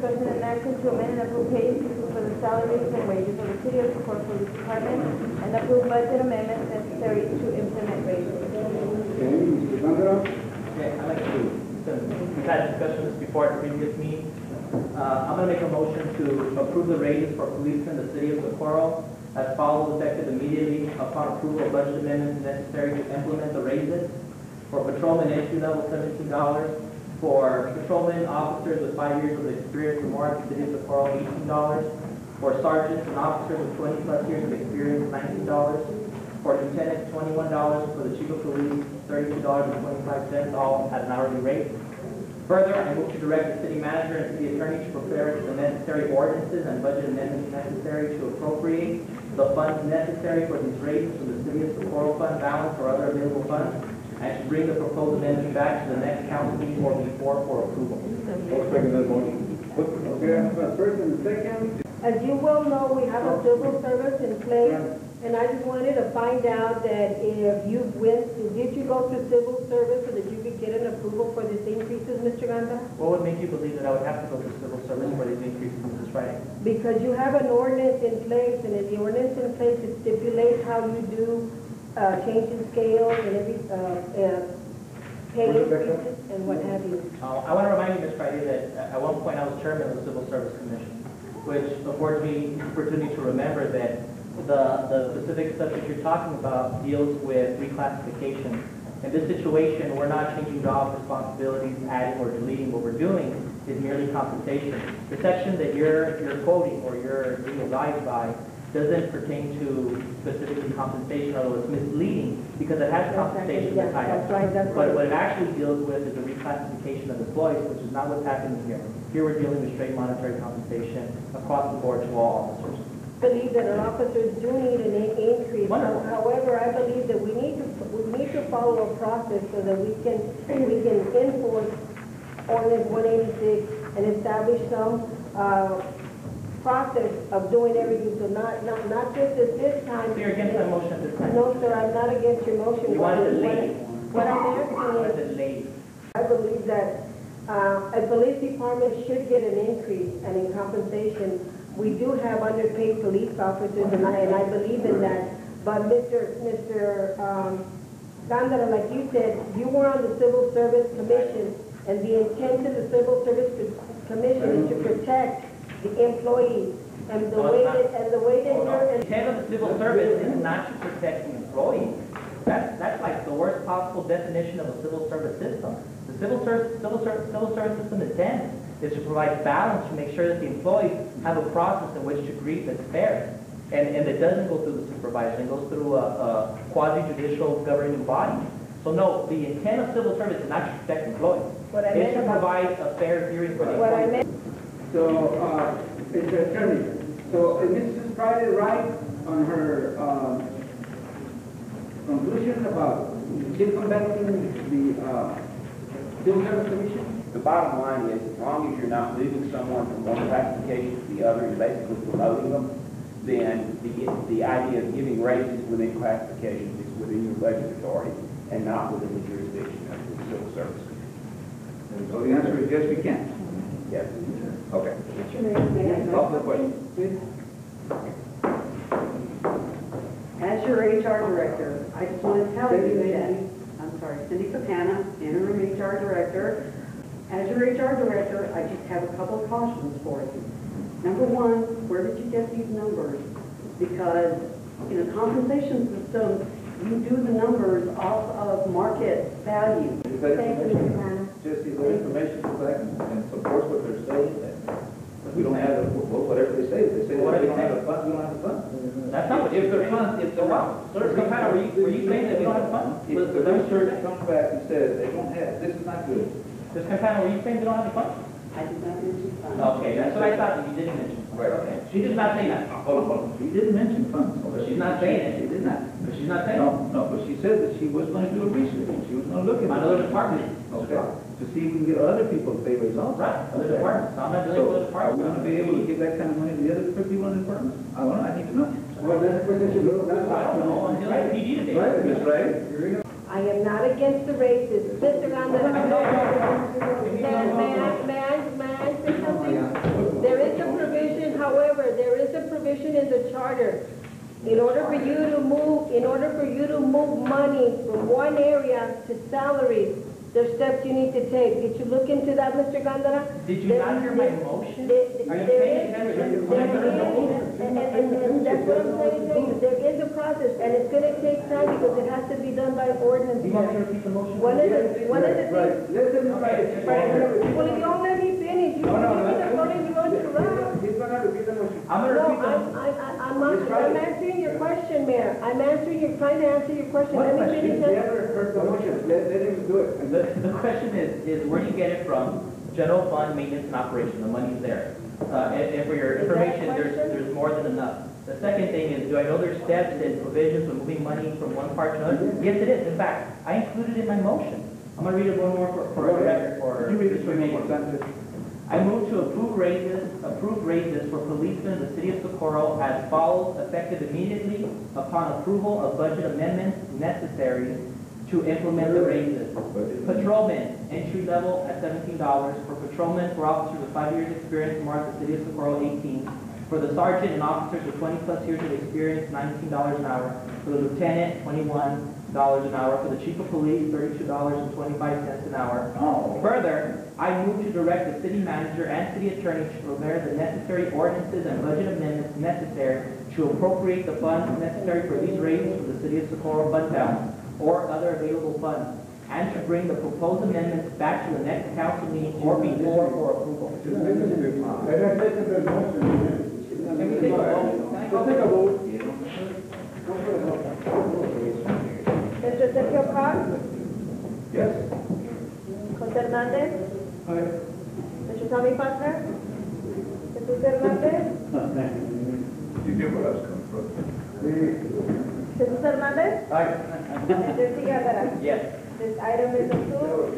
discussion and action to amend and approve pay increases for the salaries and wages of the City of Socorro Police Department and approve budget amendments necessary to implement raises. Okay, Mr. Sandra? Okay, I'd like to, since we've had discussions before at previous meetings, I'm going to make a motion to approve the raises for policemen in the City of Socorro as follows, effective immediately upon approval of budget amendments necessary to implement the raises. For patrolmen entry level, $17. For patrolmen officers with 5 years of experience or more in the City of Socorro, $18. For sergeants and officers with 20 plus years of experience, $19. For lieutenants, $21. For the chief of police, $32.25, all at an hourly rate. Further, I move to direct the city manager and city attorney to prepare the necessary ordinances and budget amendments necessary to appropriate the funds necessary for these raises from the City of Socorro fund balance or other available funds, and to bring the proposed amendment back to the next council meeting or before for approval. Okay, I have a first and a second. As you well know, we have a civil service in place, and I just wanted to find out that if you did you go through civil service so that you could get an approval for these increases, Mr. Ganda? What would make you believe that I would have to go through civil service for these increases, Mrs. Friday? Because you have an ordinance in place, and if the ordinance in place, it stipulates how you do change in scales and every pay increases and what have you. I want to remind you, Ms. Friday, that at one point I was chairman of the Civil Service Commission, which affords me the opportunity to remember that the specific subject you're talking about deals with reclassification. In this situation, we're not changing job responsibilities, adding or deleting. What we're doing is merely compensation. The section that you're quoting or you're being advised by doesn't pertain to specifically compensation, although it's misleading because it has compensation in the title. But what it actually deals with is the reclassification of employees, which is not what's happening here. Here we're dealing with straight monetary compensation across the board to all officers. I believe that our officers do need an increase. Wonderful. However, I believe that we need to follow a process so that we can enforce Ordinance 186 and establish some process of doing everything. So not just at this time. So you're against my motion at this time? No, sir, I'm not against your motion. You want it delayed? What I'm asking is, delayed? I believe that a police department should get an increase, and in compensation, we do have underpaid police officers, and I believe in that. But Mr. Gandara, like you said, you were on the Civil Service Commission, and the intent of the Civil Service Commission is to protect the employees. And the way that The intent of the civil service is not to protect the employees. That's like the worst possible definition of a civil service system. The civil service system intent is to provide balance to make sure that the employees have a process in which to grieve that's fair. And it doesn't go through the supervisor, it goes through a quasi-judicial governing body. So no, the intent of civil service is not to protect employees. It's to provide a fair hearing for the employees. So, Mr. Attorney, so is Mrs. Friday right on her conclusion about circumventing the Civil Service Commission? The bottom line is, as long as you're not moving someone from one classification to the other and basically promoting them, then the idea of giving raises within classifications is within your budget authority and not within the jurisdiction of the Civil Service Commission. So the answer is yes, we can. Yes. Okay. Call for the question. As your HR director, I just want to tell you that, I'm sorry, Cindy Papana, interim HR director. As your HR director, I just have a couple of cautions for you. Number one, where did you get these numbers? Because in a compensation system, you do the numbers off of market value. Thank you, Mr. Hannah. Just the information and supports what they're saying. We don't have whatever they say. They say we don't have a fund. We don't have a fund. That's not what If they're funds, if they're wow. Sir, were you saying that we don't have funds? if the research comes back and says they don't have, this is not good. Ms. Campana, were you saying they don't have any funds? I did not mention funds. Okay, that's what I thought that you didn't mention. Right. Okay. She's just not saying that. Hold on. She didn't mention funds. But she's not saying it. She did not. But she's not saying it. No, but she said that she was going to do a research. She was going to look at Another department. Okay. To see if we can get other people to pay results. Right, other departments. I'm not dealing with other So, are we departments. going to be able to give that kind of money to the other people in the department? I don't know. I need to know. Well, that's what they should look at. I don't know until I PD today. Right, Ms. Ray? I am not against the raises. Mr. Gandara, may I say something? in the charter. In order for you to move money from one area to salaries, there's steps you need to take. Did you look into that, Mr. Gondara? Did you not hear my motion? Are you paying attention? And that's what I'm saying to you. There is a process, and it's gonna take time because it has to be done by ordinance. Do you want me to repeat the motion? One of the things. Let him try. Well, if you don't let me finish, you No, no, give me the phone and you want to run. He's gonna repeat the motion. I'm gonna No, repeat the. I'm answering your question, Mayor. I'm trying to answer your question. Let me finish He that. never heard the motion. Let him do it. The question is where do you get it from? General fund, maintenance and operation, the money's there. And for your Is that a information, question? there's more than enough. The second thing is, do I know there's steps and provisions of moving money from one part to another? Yes, it is. In fact, I included it in my motion. I'm gonna read it one more for Go ahead. You read it for me, Sanchez. I move to approve raises for policemen in the city of Socorro as follows, effective immediately upon approval of budget amendments necessary to implement the raises. Patrolmen, entry level at $17. For patrolmen, for officers with 5 years experience, more at the city of Socorro, 18. For the sergeant and officers with 20+ years of experience, $19 an hour. For the lieutenant, $21 an hour. For the chief of police, $32.25 an hour. Further, I move to direct the city manager and city attorney to prepare the necessary ordinances and budget amendments necessary to appropriate the funds necessary for these raises for the city of Socorro fund balance or other available funds, and to bring the proposed amendments back to the next council meeting or before for approval. Let him take the motion. Can we take a vote? Go take a vote. Mr. Sergio Carr, Yes. Jose Hernandez, Aye. Mr. Tommy Putler, Jesus Hernandez, You get where I was coming from. Jesus Hernandez, Aye. and Jesse Gondara. Yes. This item is approved.